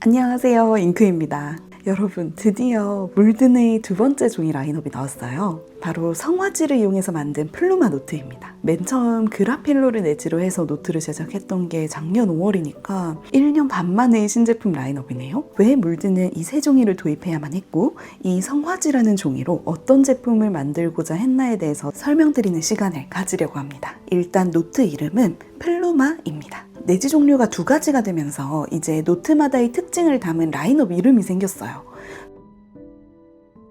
안녕하세요, 잉크입니다. 여러분, 드디어 물드네의 두 번째 종이 라인업이 나왔어요. 바로 성화지를 이용해서 만든 플루마 노트입니다. 맨 처음 그라필로를 내지로 해서 노트를 제작했던 게 작년 5월이니까 1년 반 만의 신제품 라인업이네요. 왜 물드는 이 세 종이를 도입해야만 했고 이 성화지라는 종이로 어떤 제품을 만들고자 했나에 대해서 설명드리는 시간을 가지려고 합니다. 일단 노트 이름은 플루마입니다. 내지 종류가 두 가지가 되면서 이제 노트마다의 특징을 담은 라인업 이름이 생겼어요.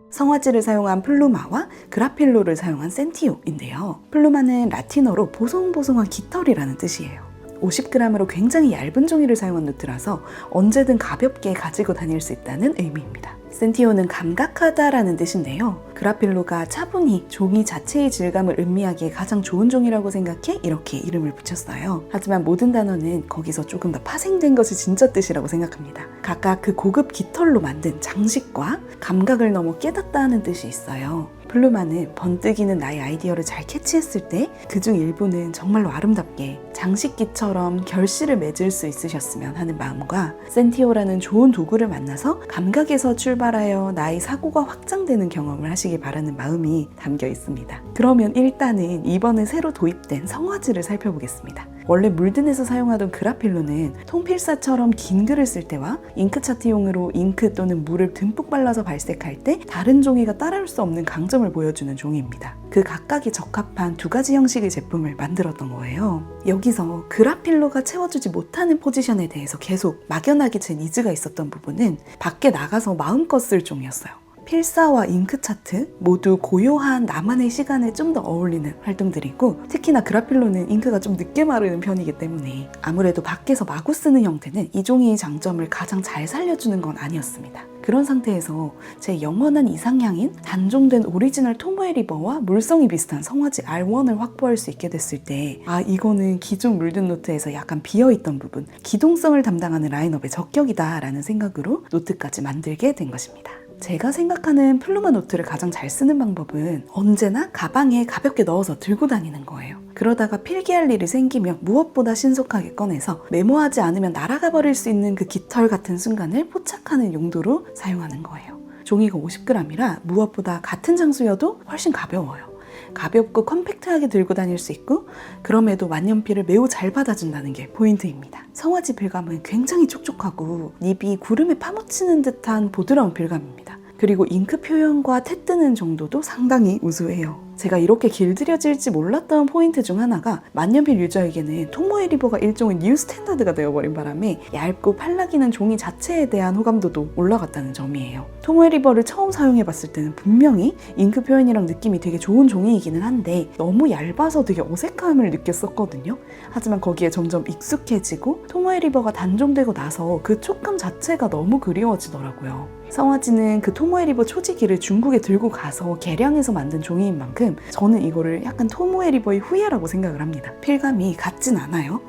성화지를 사용한 플루마와 그라필로를 사용한 센티오인데요. 플루마는 라틴어로 보송보송한 깃털이라는 뜻이에요. 50g으로 굉장히 얇은 종이를 사용한 노트라서 언제든 가볍게 가지고 다닐 수 있다는 의미입니다. 센티오는 감각하다라는 뜻인데요. 그라필로가 차분히 종이 자체의 질감을 음미하기에 가장 좋은 종이라고 생각해 이렇게 이름을 붙였어요. 하지만 모든 단어는 거기서 조금 더 파생된 것이 진짜 뜻이라고 생각합니다. 각각 그 고급 깃털로 만든 장식과 감각을 넘어 깨닫다는 뜻이 있어요. 플루마는 번뜩이는 나의 아이디어를 잘 캐치했을 때 그중 일부는 정말로 아름답게 장식기처럼 결실을 맺을 수 있으셨으면 하는 마음과 센티오라는 좋은 도구를 만나서 감각에서 출발하여 나의 사고가 확장되는 경험을 하시길 바라는 마음이 담겨 있습니다. 그러면 일단은 이번에 새로 도입된 성화지를 살펴보겠습니다. 원래 물든에서 사용하던 그라필로는 통필사처럼 긴 글을 쓸 때와 잉크 차트용으로 잉크 또는 물을 듬뿍 발라서 발색할 때 다른 종이가 따라올 수 없는 강점을 보여주는 종이입니다. 그 각각에 적합한 두 가지 형식의 제품을 만들었던 거예요. 여기서 그라필로가 채워주지 못하는 포지션에 대해서 계속 막연하게 제 니즈가 있었던 부분은 밖에 나가서 마음껏 쓸 종이었어요. 필사와 잉크 차트 모두 고요한 나만의 시간에 좀 더 어울리는 활동들이고 특히나 그라필로는 잉크가 좀 늦게 마르는 편이기 때문에 아무래도 밖에서 마구 쓰는 형태는 이 종이의 장점을 가장 잘 살려주는 건 아니었습니다. 그런 상태에서 제 영원한 이상향인 단종된 오리지널 토모에 리버와 물성이 비슷한 성화지 R1을 확보할 수 있게 됐을 때 이거는 기존 물든 노트에서 약간 비어있던 부분, 기동성을 담당하는 라인업의 적격이다 라는 생각으로 노트까지 만들게 된 것입니다. 제가 생각하는 플루마 노트를 가장 잘 쓰는 방법은 언제나 가방에 가볍게 넣어서 들고 다니는 거예요. 그러다가 필기할 일이 생기면 무엇보다 신속하게 꺼내서 메모하지 않으면 날아가 버릴 수 있는 그 깃털 같은 순간을 포착하는 용도로 사용하는 거예요. 종이가 50g이라 무엇보다 같은 장수여도 훨씬 가벼워요. 가볍고 컴팩트하게 들고 다닐 수 있고 그럼에도 만년필을 매우 잘 받아준다는 게 포인트입니다. 성화지 필감은 굉장히 촉촉하고 닙이 구름에 파묻히는 듯한 부드러운 필감입니다. 그리고 잉크 표현과 테 뜨는 정도도 상당히 우수해요. 제가 이렇게 길들여질지 몰랐던 포인트 중 하나가 만년필 유저에게는 토모에 리버가 일종의 뉴 스탠다드가 되어버린 바람에 얇고 팔라기는 종이 자체에 대한 호감도도 올라갔다는 점이에요. 토모에 리버를 처음 사용해봤을 때는 분명히 잉크 표현이랑 느낌이 되게 좋은 종이이기는 한데 너무 얇아서 되게 어색함을 느꼈었거든요. 하지만 거기에 점점 익숙해지고 토모에 리버가 단종되고 나서 그 촉감 자체가 너무 그리워지더라고요. 성화지는 그 토모에 리버 초지기를 중국에 들고 가서 개량해서 만든 종이인 만큼 저는 이거를 약간 토모에 리버의 후예라고 생각을 합니다. 필감이 같진 않아요.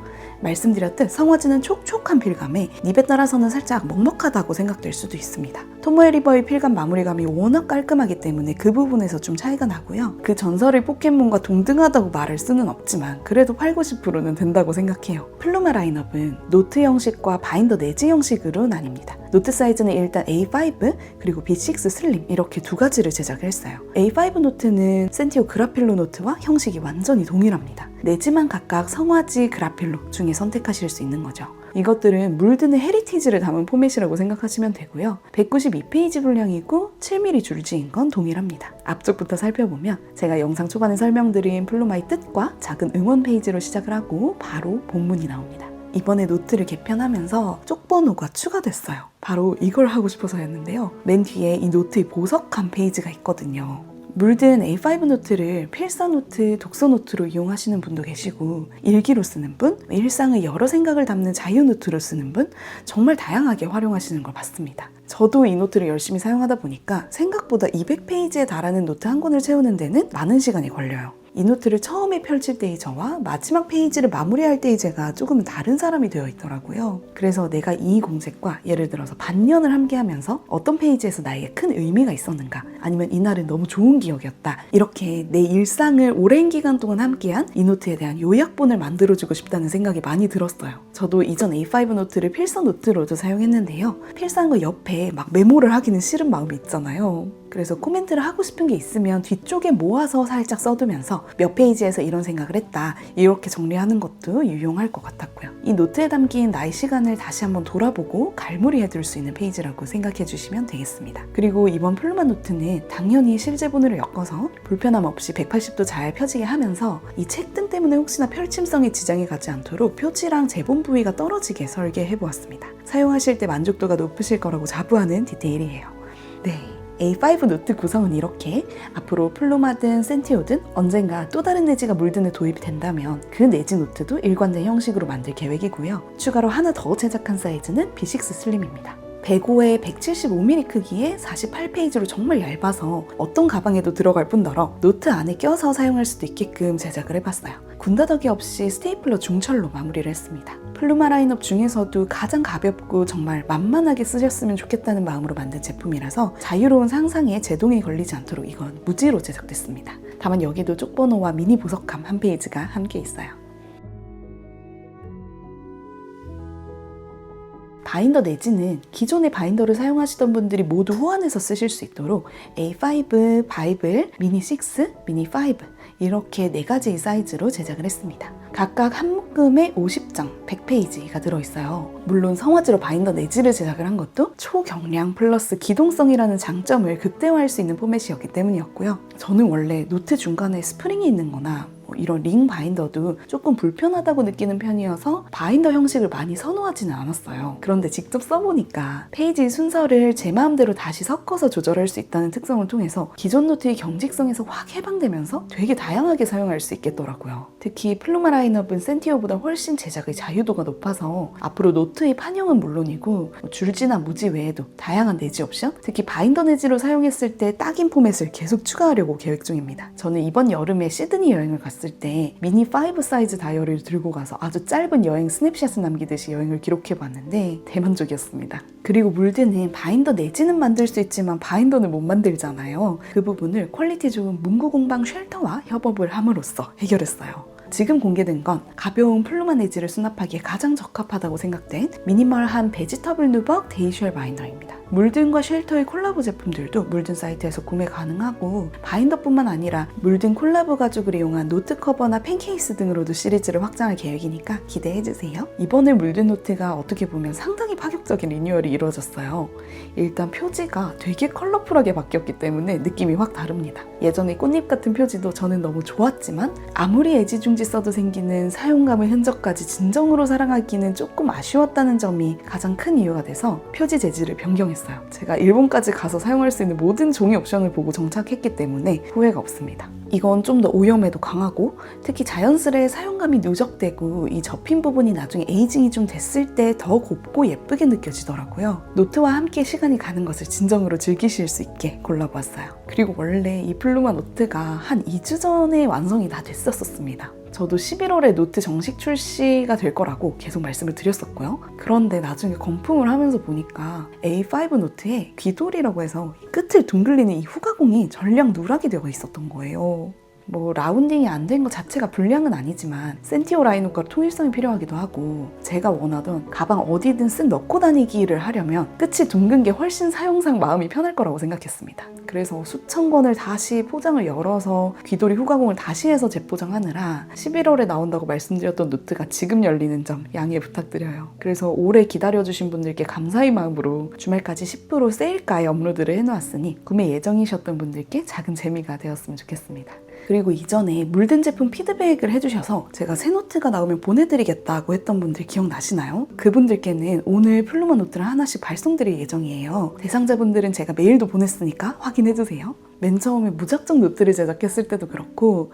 말씀드렸듯 성화지는 촉촉한 필감에 닙에 따라서는 살짝 먹먹하다고 생각될 수도 있습니다. 토모에 리버의 필감 마무리감이 워낙 깔끔하기 때문에 그 부분에서 좀 차이가 나고요. 그 전설의 포켓몬과 동등하다고 말할 수는 없지만 그래도 80~90%는 된다고 생각해요. 플루마 라인업은 노트 형식과 바인더 내지 형식으로 나뉩니다. 노트 사이즈는 일단 A5 그리고 B6 슬림 이렇게 두 가지를 제작을 했어요. A5 노트는 센티오 그라필로 노트와 형식이 완전히 동일합니다. 내지만 각각 성화지, 그라필로 중에 선택하실 수 있는 거죠. 이것들은 물든의 헤리티지를 담은 포맷이라고 생각하시면 되고요. 192페이지 분량이고 7mm 줄지인 건 동일합니다. 앞쪽부터 살펴보면 제가 영상 초반에 설명드린 플루마의 뜻과 작은 응원 페이지로 시작을 하고 바로 본문이 나옵니다. 이번에 노트를 개편하면서 쪽번호가 추가됐어요. 바로 이걸 하고 싶어서였는데요. 맨 뒤에 이 노트의 보석한 페이지가 있거든요. 물든 A5 노트를 필사 노트, 독서 노트로 이용하시는 분도 계시고 일기로 쓰는 분, 일상의 여러 생각을 담는 자유 노트로 쓰는 분 정말 다양하게 활용하시는 걸 봤습니다. 저도 이 노트를 열심히 사용하다 보니까 생각보다 200페이지에 달하는 노트 한 권을 채우는 데는 많은 시간이 걸려요. 이 노트를 처음에 펼칠 때의 저와 마지막 페이지를 마무리할 때의 제가 조금 다른 사람이 되어 있더라고요. 그래서 내가 이 공책과 예를 들어서 반년을 함께 하면서 어떤 페이지에서 나에게 큰 의미가 있었는가, 아니면 이날은 너무 좋은 기억이었다, 이렇게 내 일상을 오랜 기간 동안 함께한 이 노트에 대한 요약본을 만들어주고 싶다는 생각이 많이 들었어요. 저도 이전 A5 노트를 필서 노트로도 사용했는데요. 필사한 거 옆에 막 메모를 하기는 싫은 마음이 있잖아요. 그래서 코멘트를 하고 싶은 게 있으면 뒤쪽에 모아서 살짝 써두면서 몇 페이지에서 이런 생각을 했다, 이렇게 정리하는 것도 유용할 것 같았고요. 이 노트에 담긴 나의 시간을 다시 한번 돌아보고 갈무리해둘 수 있는 페이지라고 생각해 주시면 되겠습니다. 그리고 이번 플루마 노트는 당연히 실제본으로 엮어서 불편함 없이 180도 잘 펴지게 하면서 이 책등 때문에 혹시나 펼침성에 지장이 가지 않도록 표지랑 제본 부위가 떨어지게 설계해보았습니다. 사용하실 때 만족도가 높으실 거라고 자부하는 디테일이에요. 네. A5 노트 구성은 이렇게, 앞으로 플루마든 센티오든 언젠가 또 다른 내지가 물든에 도입이 된다면 그 내지 노트도 일관된 형식으로 만들 계획이고요. 추가로 하나 더 제작한 사이즈는 B6 슬림입니다. 105에 175mm 크기에 48페이지로 정말 얇아서 어떤 가방에도 들어갈 뿐더러 노트 안에 껴서 사용할 수도 있게끔 제작을 해봤어요. 군더더기 없이 스테이플러 중철로 마무리를 했습니다. 플루마 라인업 중에서도 가장 가볍고 정말 만만하게 쓰셨으면 좋겠다는 마음으로 만든 제품이라서 자유로운 상상에 제동이 걸리지 않도록 이건 무지로 제작됐습니다. 다만 여기도 쪽번호와 미니 보석함 한 페이지가 함께 있어요. 바인더 내지는 기존의 바인더를 사용하시던 분들이 모두 호환해서 쓰실 수 있도록 A5, 바이블, 미니 6, 미니 5 이렇게 4가지 사이즈로 제작을 했습니다. 각각 한 묶음에 50장, 100페이지가 들어있어요. 물론 성화지로 바인더 내지를 제작을 한 것도 초경량 플러스 기동성이라는 장점을 극대화할 수 있는 포맷이었기 때문이었고요. 저는 원래 노트 중간에 스프링이 있는 거나 이런 링 바인더도 조금 불편하다고 느끼는 편이어서 바인더 형식을 많이 선호하지는 않았어요. 그런데 직접 써보니까 페이지 순서를 제 마음대로 다시 섞어서 조절할 수 있다는 특성을 통해서 기존 노트의 경직성에서 확 해방되면서 되게 다양하게 사용할 수 있겠더라고요. 특히 플루마 라인업은 센티오보다 훨씬 제작의 자유도가 높아서 앞으로 노트의 판형은 물론이고 줄지나 무지 외에도 다양한 내지 옵션, 특히 바인더 내지로 사용했을 때 딱인 포맷을 계속 추가하려고 계획 중입니다. 저는 이번 여름에 시드니 여행을 갔을 때 미니 5 사이즈 다이어리를 들고 가서 아주 짧은 여행 스냅샷을 남기듯이 여행을 기록해봤는데 대만족이었습니다. 그리고 물드는 바인더 내지는 만들 수 있지만 바인더는 못 만들잖아요. 그 부분을 퀄리티 좋은 문구 공방 쉘터와 협업을 함으로써 해결했어요. 지금 공개된 건 가벼운 플루마 내지를 수납하기에 가장 적합하다고 생각된 미니멀한 베지터블 누벅 데이쉘 바인더입니다. 물든과 쉘터의 콜라보 제품들도 물든 사이트에서 구매 가능하고 바인더뿐만 아니라 물든 콜라보 가죽을 이용한 노트 커버나 펜케이스 등으로도 시리즈를 확장할 계획이니까 기대해주세요. 이번에 물든 노트가 어떻게 보면 상당히 파격적인 리뉴얼이 이루어졌어요. 일단 표지가 되게 컬러풀하게 바뀌었기 때문에 느낌이 확 다릅니다. 예전에 꽃잎 같은 표지도 저는 너무 좋았지만 아무리 애지중지 써도 생기는 사용감의 흔적까지 진정으로 사랑하기는 조금 아쉬웠다는 점이 가장 큰 이유가 돼서 표지 재질을 변경했어요. 제가 일본까지 가서 사용할 수 있는 모든 종이 옵션을 보고 정착했기 때문에 후회가 없습니다. 이건 좀 더 오염에도 강하고 특히 자연스레 사용감이 누적되고 이 접힌 부분이 나중에 에이징이 좀 됐을 때 더 곱고 예쁘게 느껴지더라고요. 노트와 함께 시간이 가는 것을 진정으로 즐기실 수 있게 골라보았어요. 그리고 원래 이 플루마 노트가 한 2주 전에 완성이 다 됐었습니다. 저도 11월에 노트 정식 출시가 될 거라고 계속 말씀을 드렸었고요. 그런데 나중에 건품을 하면서 보니까 A5 노트에 귀돌이라고 해서 끝을 둥글리는 이 후가공이 전량 누락이 되어 있었던 거예요. 라운딩이 안 된 것 자체가 불량은 아니지만 센티오 라인업과 통일성이 필요하기도 하고 제가 원하던 가방 어디든 쓱 넣고 다니기를 하려면 끝이 둥근 게 훨씬 사용상 마음이 편할 거라고 생각했습니다. 그래서 수천 권을 다시 포장을 열어서 귀돌이 후가공을 다시 해서 재포장하느라 11월에 나온다고 말씀드렸던 노트가 지금 열리는 점 양해 부탁드려요. 그래서 오래 기다려주신 분들께 감사의 마음으로 주말까지 10% 세일가에 업로드를 해놓았으니 구매 예정이셨던 분들께 작은 재미가 되었으면 좋겠습니다. 그리고 이전에 물든 제품 피드백을 해주셔서 제가 새 노트가 나오면 보내드리겠다고 했던 분들 기억나시나요? 그분들께는 오늘 플루마 노트를 하나씩 발송드릴 예정이에요. 대상자분들은 제가 메일도 보냈으니까 확인해주세요. 맨 처음에 무작정 노트를 제작했을 때도 그렇고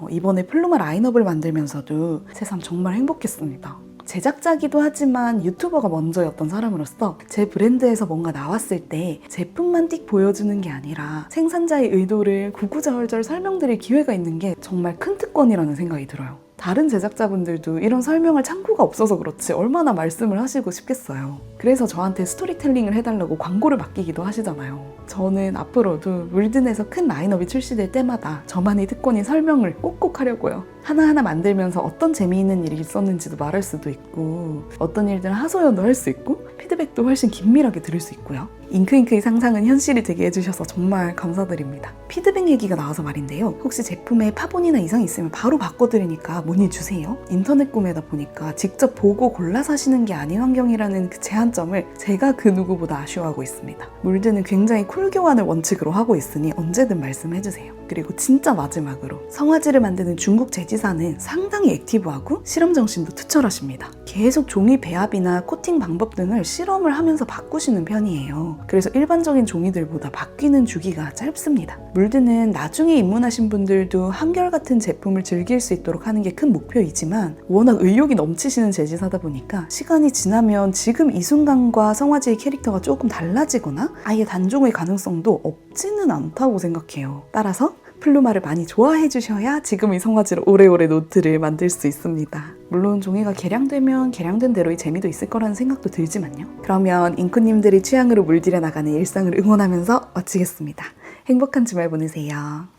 이번에 플루마 라인업을 만들면서도 새삼 정말 행복했습니다. 제작자기도 하지만 유튜버가 먼저였던 사람으로서 제 브랜드에서 뭔가 나왔을 때 제품만 띡 보여주는 게 아니라 생산자의 의도를 구구절절 설명드릴 기회가 있는 게 정말 큰 특권이라는 생각이 들어요. 다른 제작자분들도 이런 설명할 창구가 없어서 그렇지 얼마나 말씀을 하시고 싶겠어요. 그래서 저한테 스토리텔링을 해달라고 광고를 맡기기도 하시잖아요. 저는 앞으로도 물든에서 큰 라인업이 출시될 때마다 저만의 특권인 설명을 꼭꼭 하려고요. 하나하나 만들면서 어떤 재미있는 일이 있었는지도 말할 수도 있고 어떤 일들은 하소연도 할 수 있고 피드백도 훨씬 긴밀하게 들을 수 있고요. 잉크잉크의 상상은 현실이 되게 해주셔서 정말 감사드립니다. 피드백 얘기가 나와서 말인데요. 혹시 제품에 파본이나 이상이 있으면 바로 바꿔드리니까 문의 주세요. 인터넷 구매다 보니까 직접 보고 골라 사시는 게 아닌 환경이라는 그 제한점을 제가 그 누구보다 아쉬워하고 있습니다. 물드는 굉장히 쿨 교환을 원칙으로 하고 있으니 언제든 말씀해주세요. 그리고 진짜 마지막으로 성화지를 만드는 중국 제지사는 상당히 액티브하고 실험 정신도 투철하십니다. 계속 종이 배합이나 코팅 방법 등을 실험을 하면서 바꾸시는 편이에요. 그래서 일반적인 종이들보다 바뀌는 주기가 짧습니다. 물드는 나중에 입문하신 분들도 한결같은 제품을 즐길 수 있도록 하는 게 큰 목표이지만 워낙 의욕이 넘치시는 제지사다 보니까 시간이 지나면 지금 이 순간과 성화지의 캐릭터가 조금 달라지거나 아예 단종의 가능성도 없지는 않다고 생각해요. 따라서 플루마를 많이 좋아해 주셔야 지금 이 성화지로 오래오래 노트를 만들 수 있습니다. 물론 종이가 개량되면 개량된 대로의 재미도 있을 거라는 생각도 들지만요. 그러면 잉크님들이 취향으로 물들여 나가는 일상을 응원하면서 마치겠습니다. 행복한 주말 보내세요.